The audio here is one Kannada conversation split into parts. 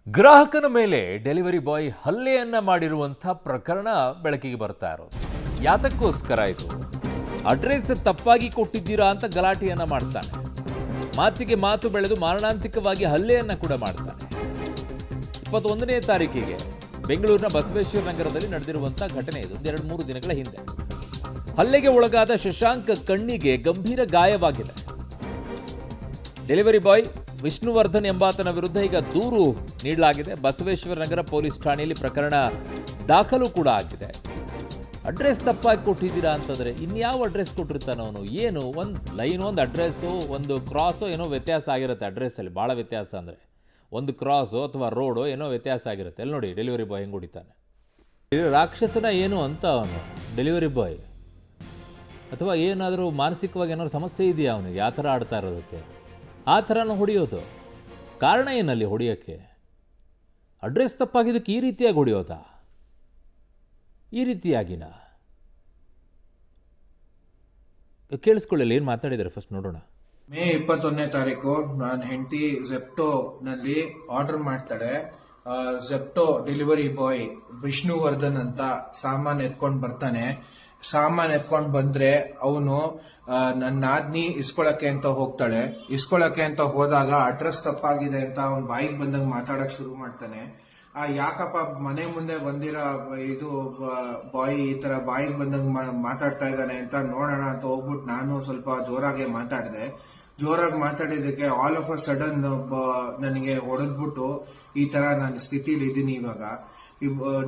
ಗ್ರಾಹಕನ ಮೇಲೆ ಡೆಲಿವರಿ ಬಾಯ್ ಹಲ್ಲೆಯನ್ನ ಮಾಡಿರುವಂಥ ಪ್ರಕರಣ ಬೆಳಕಿಗೆ ಬರ್ತಾ ಇರೋದು. ಯಾತಕ್ಕೋಸ್ಕರ ಇದು? ಅಡ್ರೆಸ್ ತಪ್ಪಾಗಿ ಕೊಟ್ಟಿದ್ದೀರಾ ಅಂತ ಗಲಾಟೆಯನ್ನ ಮಾಡ್ತಾನೆ. ಮಾತಿಗೆ ಮಾತು ಬೆಳೆದು ಮಾರಣಾಂತಿಕವಾಗಿ ಹಲ್ಲೆಯನ್ನ ಕೂಡ ಮಾಡ್ತಾನೆ. 21ನೇ ತಾರೀಕಿಗೆ ಬೆಂಗಳೂರಿನ ಬಸವೇಶ್ವರ ನಗರದಲ್ಲಿ ನಡೆದಿರುವಂಥ ಘಟನೆ ಇದು. 2-3 ದಿನಗಳ ಹಿಂದೆ ಹಲ್ಲೆಗೆ ಒಳಗಾದ ಶಶಾಂಕ್ ಕಣ್ಣಿಗೆ ಗಂಭೀರ ಗಾಯವಾಗಿದೆ. ಡೆಲಿವರಿ ಬಾಯ್ ವಿಷ್ಣುವರ್ಧನ್ ಎಂಬಾತನ ವಿರುದ್ಧ ಈಗ ದೂರು ನೀಡಲಾಗಿದೆ. ಬಸವೇಶ್ವರ ನಗರ ಪೊಲೀಸ್ ಠಾಣೆಯಲ್ಲಿ ಪ್ರಕರಣ ದಾಖಲು ಕೂಡ ಆಗಿದೆ. ಅಡ್ರೆಸ್ ತಪ್ಪಾಗಿ ಕೊಟ್ಟಿದ್ದೀರಾ ಅಂತಂದರೆ ಇನ್ಯಾವ ಅಡ್ರೆಸ್ ಕೊಟ್ಟಿರ್ತಾನೆ ಅವನು? ಏನು ಒಂದು ಲೈನ್, ಒಂದು ಅಡ್ರೆಸ್ಸು, ಒಂದು ಕ್ರಾಸು ಏನೋ ವ್ಯತ್ಯಾಸ ಆಗಿರುತ್ತೆ. ಅಡ್ರೆಸ್ಸಲ್ಲಿ ಭಾಳ ವ್ಯತ್ಯಾಸ ಅಂದರೆ ಒಂದು ಕ್ರಾಸು ಅಥವಾ ರೋಡು ಏನೋ ವ್ಯತ್ಯಾಸ ಆಗಿರುತ್ತೆ. ಅಲ್ಲಿ ನೋಡಿ ಡೆಲಿವರಿ ಬಾಯ್ ಹೆಂಗೆ ಹೊಡಿತಾನೆ. ರಾಕ್ಷಸನ ಏನು ಅಂತ ಅವನು ಡೆಲಿವರಿ ಬಾಯ್, ಅಥವಾ ಏನಾದರೂ ಮಾನಸಿಕವಾಗಿ ಏನಾದ್ರು ಸಮಸ್ಯೆ ಇದೆಯಾ ಅವನಿಗೆ ಆ ಥರ ಆಡ್ತಾ ಇರೋದಕ್ಕೆ? ಆ ಥರನೂ ಹೊಡೆಯೋದು ಕಾರಣ ಏನಲ್ಲಿ ಹೊಡೆಯೋಕ್ಕೆ? ಅಡ್ರೆಸ್ ತಪ್ಪಾಗಿದ್ದಕ್ಕೆ ಈ ರೀತಿಯಾಗಿ ಹೊಡೆಯೋದಾ? ಈ ರೀತಿಯಾಗಿನ ಕೇಳಿಸ್ಕೊಳ್ಳಲಿ, ಏನು ಮಾತಾಡಿದ್ದಾರೆ ಫಸ್ಟ್ ನೋಡೋಣ. ಮೇ 21ನೇ ತಾರೀಕು ನನ್ನ ಹೆಂಡತಿ ಝೆಪ್ಟೋನಲ್ಲಿ ಆರ್ಡರ್ ಮಾಡ್ತಾಳೆ. ಝೆಪ್ಟೋ ಡೆಲಿವರಿ ಬಾಯ್ ವಿಷ್ಣುವರ್ಧನ್ ಅಂತ ಸಾಮಾನು ಎತ್ಕೊಂಡು ಬರ್ತಾನೆ. ಸಾಮಾನು ಎತ್ಕೊಂಡು ಬಂದ್ರೆ ಅವನು ನನ್ನ ನಾದ್ನಿ ಇಸ್ಕೊಳಕ್ಕೆ ಅಂತ ಹೋಗ್ತಾಳೆ. ಇಸ್ಕೊಳಕ್ಕೆ ಅಂತ ಹೋದಾಗ ಅಡ್ರೆಸ್ ತಪ್ಪಾಗಿದೆ ಅಂತ ಅವ್ನ ಬಾಯಿಗೆ ಬಂದಂಗೆ ಮಾತಾಡಕ್ ಶುರು ಮಾಡ್ತಾನೆ. ಯಾಕಪ್ಪ ಮನೆ ಮುಂದೆ ಬಂದಿರೋ ಇದು ಬಾಯ್ ಈ ತರ ಬಾಯಿಗೆ ಬಂದಂಗೆ ಮಾತಾಡ್ತಾ ಇದ್ದಾನೆ ಅಂತ ನೋಡೋಣ ಅಂತ ಹೋಗ್ಬಿಟ್ಟು ನಾನು ಸ್ವಲ್ಪ ಜೋರಾಗಿ ಮಾತಾಡಿದೆ. ಜೋರಾಗಿ ಮಾತಾಡಿದಕ್ಕೆ ಆಲ್ ಆಫ್ ಅ ಸಡನ್ ನನಗೆ ಹೊಡೆದ್ಬಿಟ್ಟು ಈ ತರ ನನ್ನ ಸ್ಥಿತಿಲಿ ಇದ್ದೀನಿ. ಇವಾಗ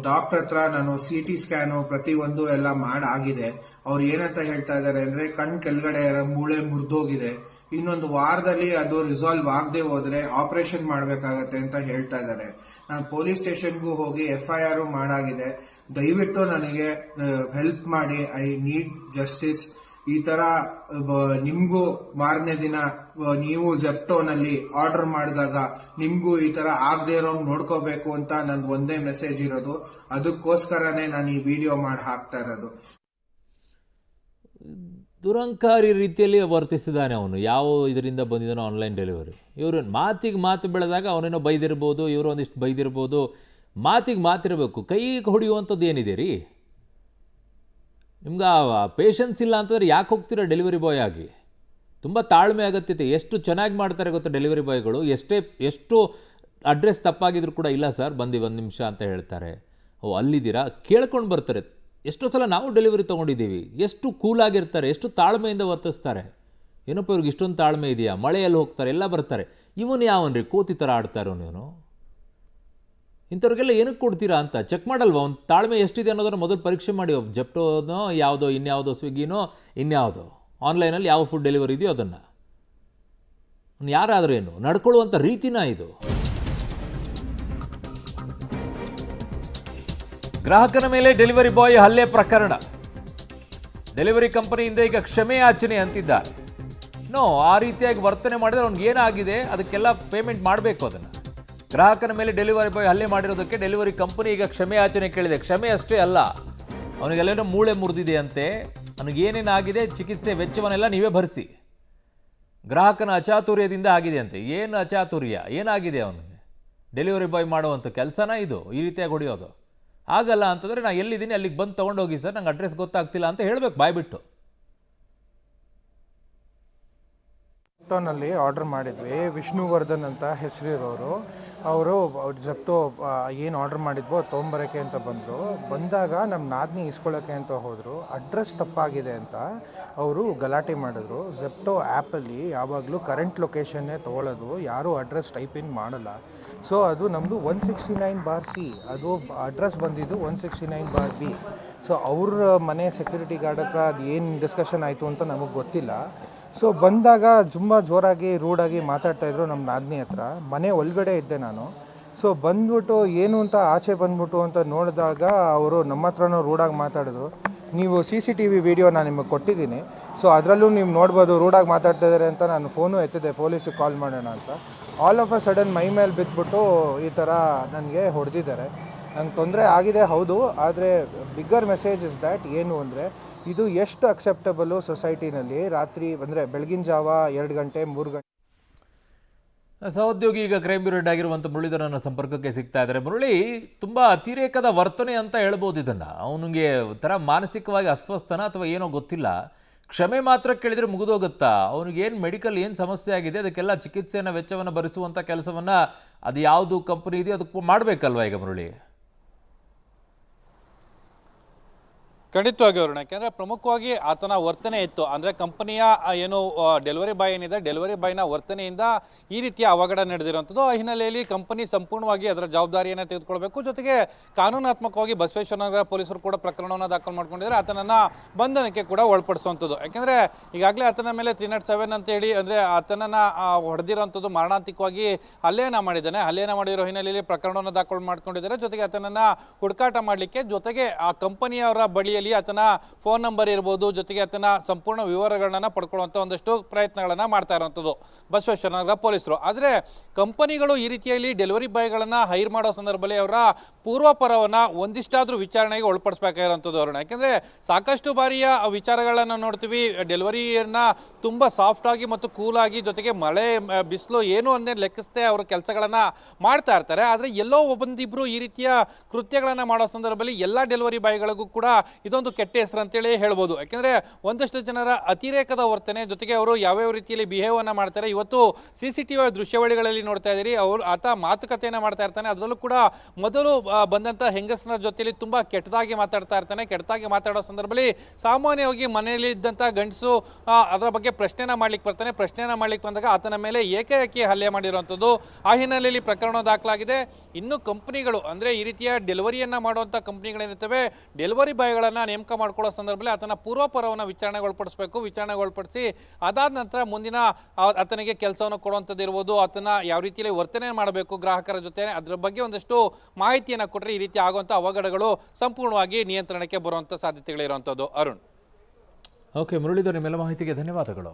ಡಾಕ್ಟರ್ ಹತ್ರ ನಾನು CT ಸ್ಕ್ಯಾನು ಪ್ರತಿಯೊಂದು ಎಲ್ಲ ಮಾಡಾಗಿದೆ. ಅವ್ರು ಏನಂತ ಹೇಳ್ತಾ ಇದಾರೆ ಅಂದ್ರೆ ಕಣ್ ಕೆಳಗಡೆ ಮೂಳೆ ಮುರಿದೋಗಿದೆ, ಇನ್ನೊಂದು ವಾರದಲ್ಲಿ ಅದು ರಿಸಾಲ್ವ್ ಆಗದೆ ಹೋದ್ರೆ ಆಪರೇಷನ್ ಮಾಡ್ಬೇಕಾಗತ್ತೆ ಅಂತ ಹೇಳ್ತಾ ಇದ್ದಾರೆ. ನಾನು ಪೊಲೀಸ್ ಸ್ಟೇಷನ್ಗೂ ಹೋಗಿ FIR ಮಾಡಾಗಿದೆ. ದಯವಿಟ್ಟು ನನಗೆ ಹೆಲ್ಪ್ ಮಾಡಿ, ಐ ನೀಡ್ ಜಸ್ಟಿಸ್. ಈ ತರ ನಿಮ್ಗೂ ಮಾರನೇ ದಿನ ನೀವು ಝೆಪ್ಟೋನಲ್ಲಿ ಆರ್ಡರ್ ಮಾಡಿದಾಗ ನಿಮ್ಗೂ ಈ ತರ ಆಗದೆ ಇರೋ ನೋಡ್ಕೋಬೇಕು ಅಂತ ನಂದು ಒಂದೇ ಮೆಸೇಜ್ ಇರೋದು. ಅದಕ್ಕೋಸ್ಕರನೇ ನಾನು ಈ ವಿಡಿಯೋ ಮಾಡಿ ಹಾಕ್ತಾ ಇರೋದು. ದುರಂಕಾರಿ ರೀತಿಯಲ್ಲಿ ವರ್ತಿಸಿದ್ದಾನೆ ಅವನು. ಯಾವ ಇದರಿಂದ ಬಂದಿದ್ದಾನೋ ಆನ್ಲೈನ್ ಡೆಲಿವರಿ. ಇವರು ಮಾತಿಗೆ ಮಾತು ಬೆಳೆದಾಗ ಅವನೇನೋ ಬೈದಿರ್ಬೋದು, ಇವರು ಒಂದಿಷ್ಟು ಬೈದಿರ್ಬೋದು. ಮಾತಿಗೆ ಮಾತಿರಬೇಕು, ಕೈಗೆ ಹೊಡೆಯುವಂಥದ್ದು ಏನಿದೆ ರೀ? ನಿಮ್ಗೆ ಪೇಷನ್ಸ್ ಇಲ್ಲ ಅಂತಂದರೆ ಯಾಕೆ ಹೋಗ್ತೀರಾ ಡೆಲಿವರಿ ಬಾಯ್ ಆಗಿ? ತುಂಬ ತಾಳ್ಮೆ ಅಗತ್ಯತೆ. ಎಷ್ಟು ಚೆನ್ನಾಗಿ ಮಾಡ್ತಾರೆ ಗೊತ್ತಾ ಡೆಲಿವರಿ ಬಾಯ್ಗಳು. ಎಷ್ಟು ಅಡ್ರೆಸ್ ತಪ್ಪಾಗಿದ್ರು ಕೂಡ ಇಲ್ಲ ಸರ್ ಬಂದು 1 ನಿಮಿಷ ಅಂತ ಹೇಳ್ತಾರೆ. ಓ ಅಲ್ಲಿದ್ದೀರಾ ಕೇಳ್ಕೊಂಡು ಬರ್ತಾರೆ. ಎಷ್ಟೋ ಸಲ ನಾವು ಡೆಲಿವರಿ ತೊಗೊಂಡಿದ್ದೀವಿ. ಎಷ್ಟು ಕೂಲಾಗಿರ್ತಾರೆ, ಎಷ್ಟು ತಾಳ್ಮೆಯಿಂದ ವರ್ತಿಸ್ತಾರೆ. ಏನಪ್ಪ ಇವ್ರಿಗೆ ಇಷ್ಟೊಂದು ತಾಳ್ಮೆ ಇದೆಯಾ? ಮಳೆಯಲ್ಲಿ ಹೋಗ್ತಾರೆ, ಎಲ್ಲ ಬರ್ತಾರೆ. ಇವನು ಯಾವನ್ರಿ ಕೋತಿ ಥರ ಆಡ್ತಾರೋ ನೀವು? ಇಂಥವ್ರಿಗೆಲ್ಲ ಏನಕ್ಕೆ ಕೊಡ್ತೀರಾ ಅಂತ ಚೆಕ್ ಮಾಡಲ್ವ? ಅವ್ನು ತಾಳ್ಮೆ ಎಷ್ಟಿದೆ ಅನ್ನೋದನ್ನು ಮೊದಲು ಪರೀಕ್ಷೆ ಮಾಡಿ. ಜೆಪ್ಟೋನೋ ಯಾವುದೋ ಇನ್ಯಾವುದೋ ಸ್ವಿಗ್ಗಿನೋ ಇನ್ಯಾವುದೋ ಆನ್ಲೈನಲ್ಲಿ ಯಾವ ಫುಡ್ ಡೆಲಿವರಿ ಇದೆಯೋ ಅದನ್ನು ಯಾರಾದರೂ ಏನು ನಡ್ಕೊಳ್ಳುವಂಥ ರೀತಿನ ಇದು? ಗ್ರಾಹಕನ ಮೇಲೆ ಡೆಲಿವರಿ ಬಾಯ್ ಹಲ್ಲೆ ಪ್ರಕರಣ. ಡೆಲಿವರಿ ಕಂಪನಿಯಿಂದ ಈಗ ಕ್ಷಮೆ ಯಾಚನೆ ಅಂತಿದ್ದಾರೆ. ಆ ರೀತಿಯಾಗಿ ವರ್ತನೆ ಮಾಡಿದ್ರೆ ಅವ್ನಿಗೆ ಏನಾಗಿದೆ ಅದಕ್ಕೆಲ್ಲ ಪೇಮೆಂಟ್ ಮಾಡಬೇಕು. ಅದನ್ನು ಗ್ರಾಹಕನ ಮೇಲೆ ಡೆಲಿವರಿ ಬಾಯ್ ಹಲ್ಲೆ ಮಾಡಿರೋದಕ್ಕೆ ಡೆಲಿವರಿ ಕಂಪನಿ ಈಗ ಕ್ಷಮೆ ಯಾಚನೆ ಕೇಳಿದೆ. ಕ್ಷಮೆ ಅಷ್ಟೇ ಅಲ್ಲ, ಅವನಿಗೆಲ್ಲೇನೋ ಮೂಳೆ ಮುರಿದಿದೆ ಅಂತೆ. ಅವನಿಗೇನೇನಾಗಿದೆ ಚಿಕಿತ್ಸೆ ವೆಚ್ಚವನ್ನೆಲ್ಲ ನೀವೇ ಭರಿಸಿ. ಗ್ರಾಹಕನ ಅಚಾತುರ್ಯದಿಂದ ಆಗಿದೆ ಅಂತೆ. ಏನು ಅಚಾತುರ್ಯ ಏನಾಗಿದೆ ಅವನಿಗೆ? ಡೆಲಿವರಿ ಬಾಯ್ ಮಾಡುವಂಥ ಕೆಲಸನ ಇದು ಈ ರೀತಿಯಾಗಿ ಹೊಡೆಯೋದು? ಆಗಲ್ಲ ಅಂತಂದರೆ ನಾನು ಎಲ್ಲಿದ್ದೀನಿ ಅಲ್ಲಿಗೆ ಬಂದು ತೊಗೊಂಡೋಗಿ ಸರ್, ನಂಗೆ ಅಡ್ರೆಸ್ ಗೊತ್ತಾಗ್ತಿಲ್ಲ ಅಂತ ಹೇಳಬೇಕು ಬಾಯ್ಬಿಟ್ಟು. ಝೆಪ್ಟೋನಲ್ಲಿ ಆರ್ಡರ್ ಮಾಡಿದ್ವಿ. ವಿಷ್ಣುವರ್ಧನ್ ಅಂತ ಹೆಸರಿರೋರು. ಅವರು ಝೆಪ್ಟೋ ಏನು ಆರ್ಡರ್ ಮಾಡಿದ್ವೋ ತೊಗೊಂಬರೋಕ್ಕೆ ಅಂತ ಬಂದರು. ಬಂದಾಗ ನಮ್ಮ ನಾದ್ನಿ ಇಸ್ಕೊಳ್ಳೋಕ್ಕೆ ಅಂತ ಹೋದರು. ಅಡ್ರೆಸ್ ತಪ್ಪಾಗಿದೆ ಅಂತ ಅವರು ಗಲಾಟೆ ಮಾಡಿದ್ರು. ಝೆಪ್ಟೋ ಆ್ಯಪಲ್ಲಿ ಯಾವಾಗಲೂ ಕರೆಂಟ್ ಲೊಕೇಶನ್ನೇ ತೊಗೊಳ್ಳೋದು, ಯಾರೂ ಅಡ್ರೆಸ್ ಟೈಪ್ ಇನ್ ಮಾಡಲ್ಲ. ಸೊ ಅದು ನಮ್ಮದು 169/C, ಅದು ಅಡ್ರೆಸ್ ಬಂದಿದ್ದು 169/B. ಸೊ ಅವ್ರ ಮನೆ ಸೆಕ್ಯೂರಿಟಿ ಗಾರ್ಡ್ ಹತ್ರ ಅದು ಏನು ಡಿಸ್ಕಷನ್ ಆಯಿತು ಅಂತ ನಮಗೆ ಗೊತ್ತಿಲ್ಲ. ಸೊ ಬಂದಾಗ ತುಂಬ ಜೋರಾಗಿ ರೂಡಾಗಿ ಮಾತಾಡ್ತಾಯಿದ್ರು ನಮ್ಮ ನಾದ್ನಿ ಹತ್ರ. ಮನೆ ಒಳಗಡೆ ಇದ್ದೆ ನಾನು. ಸೊ ಬಂದ್ಬಿಟ್ಟು ಏನು ಅಂತ ಆಚೆ ಬಂದ್ಬಿಟ್ಟು ಅಂತ ನೋಡಿದಾಗ ಅವರು ನಮ್ಮ ಹತ್ರನೂ ರೂಡಾಗಿ ಮಾತಾಡಿದ್ರು. ನೀವು CCTV ವಿಡಿಯೋ ನಾನು ನಿಮಗೆ ಕೊಟ್ಟಿದ್ದೀನಿ, ಸೊ ಅದರಲ್ಲೂ ನೀವು ನೋಡ್ಬೋದು ರೂಡಾಗಿ ಮಾತಾಡ್ತಾ ಇದ್ದಾರೆ ಅಂತ. ನಾನು ಫೋನು ಎತ್ತಿದೆ ಪೊಲೀಸಿಗೆ ಕಾಲ್ ಮಾಡೋಣ ಅಂತ. ಆಲ್ ಆಫ್ ಅ ಸಡನ್ ಮೈ ಮೇಲೆ ಬಿದ್ದುಬಿಟ್ಟು ಈ ಥರ ನನಗೆ ಹೊಡೆದಿದ್ದಾರೆ. ನಂಗೆ ತೊಂದರೆ ಆಗಿದೆ ಹೌದು, ಆದರೆ ಬಿಗ್ಗರ್ ಮೆಸೇಜ್ ಇಸ್ ದ್ಯಾಟ್ ಏನು ಅಂದರೆ ಇದು ಎಷ್ಟು ಅಕ್ಸೆಪ್ಟಬಲು ಸೊಸೈಟಿನಲ್ಲಿ ರಾತ್ರಿ ಅಂದರೆ ಬೆಳಗಿನ ಜಾವ 2 ಗಂಟೆ 3 ಗಂಟೆ ಸಹೋದ್ಯೋಗಿ ಈಗ ಕ್ರೈಮ್ ಬ್ಯೂರೋ ಹೆಡ್ ಆಗಿರುವಂಥ ಮುರಳೀಧರನ ಸಂಪರ್ಕಕ್ಕೆ ಸಿಗ್ತಾ ಇದ್ದಾರೆ. ಮುರಳಿ, ತುಂಬ ಅತಿರೇಕದ ವರ್ತನೆ ಅಂತ ಹೇಳ್ಬೋದು ಇದನ್ನು. ಅವನಿಗೆ ಒಂಥರ ಮಾನಸಿಕವಾಗಿ ಅಸ್ವಸ್ಥನ ಅಥವಾ ಏನೋ ಗೊತ್ತಿಲ್ಲ. ಕ್ಷಮೆ ಮಾತ್ರ ಕೇಳಿದರೆ ಮುಗಿದೋಗುತ್ತಾ? ಅವನಿಗೇನು ಮೆಡಿಕಲ್ ಏನು ಸಮಸ್ಯೆ ಆಗಿದೆ, ಅದಕ್ಕೆಲ್ಲ ಚಿಕಿತ್ಸೆಯನ್ನು ವೆಚ್ಚವನ್ನು ಭರಿಸುವಂಥ ಕೆಲಸವನ್ನು ಅದು ಯಾವುದು ಕಂಪನಿ ಇದೆಯೋ ಅದಕ್ಕೆ ಮಾಡಬೇಕಲ್ವ ಈಗ ಮುರಳಿ? ಖಂಡಿತವಾಗಿ ಅವ್ರನ್ನ, ಯಾಕೆಂದ್ರೆ ಪ್ರಮುಖವಾಗಿ ಆತನ ವರ್ತನೆ ಇತ್ತು. ಅಂದ್ರೆ ಕಂಪನಿಯ ಏನು ಡೆಲಿವರಿ ಬಾಯ್ ಏನಿದೆ, ಡೆಲಿವರಿ ಬಾಯ್ನ ವರ್ತನೆಯಿಂದ ಈ ರೀತಿಯ ಅವಘಡ ನಡೆದಿರುವಂಥದ್ದು. ಆ ಹಿನ್ನೆಲೆಯಲ್ಲಿ ಕಂಪನಿ ಸಂಪೂರ್ಣವಾಗಿ ಅದರ ಜವಾಬ್ದಾರಿಯನ್ನು ತೆಗೆದುಕೊಳ್ಬೇಕು. ಜೊತೆಗೆ ಕಾನೂನಾತ್ಮಕವಾಗಿ ಬಸವೇಶ್ವರ ನಗರ ಪೊಲೀಸರು ಕೂಡ ಪ್ರಕರಣವನ್ನು ದಾಖಲು ಮಾಡ್ಕೊಂಡಿದ್ದಾರೆ. ಆತನನ್ನ ಬಂಧನಕ್ಕೆ ಕೂಡ ಒಳಪಡಿಸುವಂಥದ್ದು. ಯಾಕೆಂದ್ರೆ ಈಗಾಗಲೇ ಆತನ ಮೇಲೆ 307 ಅಂತ ಹೇಳಿ ಅಂದ್ರೆ ಆತನನ್ನ ಹೊಡೆದಿರುವಂಥದ್ದು, ಮಾರಣಾಂತಿಕವಾಗಿ ಹಲ್ಲೆಯನ್ನ ಮಾಡಿದ್ದಾನೆ. ಹಲ್ಲೆಯನ್ನ ಮಾಡಿರೋ ಹಿನ್ನೆಲೆಯಲ್ಲಿ ಪ್ರಕರಣವನ್ನು ದಾಖಲು ಮಾಡ್ಕೊಂಡಿದ್ದಾರೆ. ಜೊತೆಗೆ ಆತನನ್ನ ಹುಡುಕಾಟ ಮಾಡಲಿಕ್ಕೆ, ಜೊತೆಗೆ ಆ ಕಂಪನಿಯವರ ಬಳಿಯಲ್ಲಿ ಆತನ ಫೋನ್ ನಂಬರ್ ಇರ್ಬೋದು, ಜೊತೆಗೆ ಆತನ ಸಂಪೂರ್ಣ ವಿವರಗಳನ್ನ ಪಡ್ಕೊಳ್ಳುವಂತ ಒಂದಷ್ಟು ಪ್ರಯತ್ನಗಳನ್ನ ಮಾಡ್ತಾ ಇರುವಂಥದ್ದು ಬಸವೇಶ್ವರ ನಗರ ಪೊಲೀಸರು. ಆದ್ರೆ ಕಂಪನಿಗಳು ಈ ರೀತಿಯಲ್ಲಿ ಡೆಲಿವರಿ ಬಾಯ್ಗಳನ್ನ ಹೈರ್ ಮಾಡೋ ಸಂದರ್ಭದಲ್ಲಿ ಅವರ ಪೂರ್ವಪರವನ್ನ ಒಂದಿಷ್ಟಾದ್ರೂ ವಿಚಾರಣೆಗೆ ಒಳಪಡಿಸಬೇಕಾಗಿರುವಂಥದ್ದು ಅವ್ರನ್ನ. ಯಾಕೆಂದ್ರೆ ಸಾಕಷ್ಟು ಬಾರಿಯ ವಿಚಾರಗಳನ್ನ ನೋಡ್ತೀವಿ, ಡೆಲಿವರಿಯನ್ನ ತುಂಬಾ ಸಾಫ್ಟ್ ಆಗಿ ಮತ್ತು ಕೂಲ್ ಆಗಿ, ಜೊತೆಗೆ ಮಳೆ ಬಿಸಿಲು ಏನು ಅನ್ನೇ ಲೆಕ್ಕಿಸದೆ ಅವರ ಕೆಲಸಗಳನ್ನ ಮಾಡ್ತಾ ಇರ್ತಾರೆ. ಆದ್ರೆ ಎಲ್ಲೋ ಒಬ್ಬಂದಿಬ್ರು ಈ ರೀತಿಯ ಕೃತ್ಯಗಳನ್ನ ಮಾಡೋ ಸಂದರ್ಭದಲ್ಲಿ ಎಲ್ಲಾ ಡೆಲಿವರಿ ಬಾಯ್ಗಳಿಗೂ ಕೂಡ ಇದೊಂದು ಕೆಟ್ಟ ಹೆಸರು ಅಂತೇಳಿ ಹೇಳ್ಬೋದು. ಯಾಕೆಂದ್ರೆ ಒಂದಷ್ಟು ಜನರ ಅತಿರೇಕದ ವರ್ತನೆ, ಜೊತೆಗೆ ಅವರು ಯಾವ್ಯಾವ ರೀತಿಯಲ್ಲಿ ಬಿಹೇವ್ ಅನ್ನ ಮಾಡ್ತಾರೆ. ಇವತ್ತು CCTV ದೃಶ್ಯಾವಳಿಗಳಲ್ಲಿ ನೋಡ್ತಾ ಇದ್ದೀರಿ, ಆತ ಮಾತುಕತೆಯನ್ನ ಮಾಡ್ತಾ ಇರ್ತಾನೆ. ಅದರಲ್ಲೂ ಕೂಡ ಮೊದಲು ಬಂದಂತ ಹೆಂಗಸರ ಜೊತೆಲಿ ತುಂಬಾ ಕೆಟ್ಟದಾಗಿ ಮಾತಾಡ್ತಾ ಇರ್ತಾನೆ. ಕೆಟ್ಟದಾಗಿ ಮಾತಾಡೋ ಸಂದರ್ಭದಲ್ಲಿ ಸಾಮಾನ್ಯವಾಗಿ ಮನೆಯಲ್ಲಿ ಇದ್ದಂತ ಗಂಡಸು ಅದರ ಬಗ್ಗೆ ಪ್ರಶ್ನೆನ ಮಾಡ್ಲಿಕ್ಕೆ ಬರ್ತಾನೆ. ಪ್ರಶ್ನೆನ ಮಾಡ್ಲಿಕ್ಕೆ ಬಂದಾಗ ಆತನ ಮೇಲೆ ಏಕಾಏಕಿ ಹಲ್ಲೆ ಮಾಡಿರುವಂಥದ್ದು. ಆ ಹಿನ್ನೆಲೆಯಲ್ಲಿ ಪ್ರಕರಣ ದಾಖಲಾಗಿದೆ. ಇನ್ನು ಕಂಪನಿಗಳು ಅಂದ್ರೆ ಈ ರೀತಿಯ ಡೆಲಿವರಿಯನ್ನ ಮಾಡುವಂತ ಕಂಪನಿಗಳೇನಿರ್ತವೆ, ಡೆಲಿವರಿ ಬಾಯ್ಗಳನ್ನ ನೇಮಕ ಮಾಡ್ಕೊಳ್ಳೋ ಸಂದರ್ಭದಲ್ಲಿ ಆತನ ಪೂರ್ವಪರವನ್ನ ವಿಚಾರಣೆಗೊಳಪಡಿಸಬೇಕು. ವಿಚಾರಣೆಗೊಳಪಡಿಸಿ ಅದಾದ ನಂತರ ಮುಂದಿನ ಆತನಿಗೆ ಕೆಲಸವನ್ನು ಕೊಡುವಂಥದ್ದು ಇರ್ಬೋದು, ಆತನ ಯಾವ ರೀತಿಯಲ್ಲಿ ವರ್ತನೆ ಮಾಡಬೇಕು ಗ್ರಾಹಕರ ಜೊತೆ, ಅದ್ರ ಬಗ್ಗೆ ಒಂದಷ್ಟು ಮಾಹಿತಿಯನ್ನು ಕೊಟ್ಟರೆ ಈ ರೀತಿ ಆಗುವಂಥ ಅವಘಡಗಳು ಸಂಪೂರ್ಣವಾಗಿ ನಿಯಂತ್ರಣಕ್ಕೆ ಬರುವಂಥ ಸಾಧ್ಯತೆಗಳಿರುವಂಥದ್ದು. ಅರುಣ್. ಓಕೆ ಮುರಳೀಧರ್, ನಿಮ್ಮೆಲ್ಲ ಮಾಹಿತಿಗೆ ಧನ್ಯವಾದಗಳು.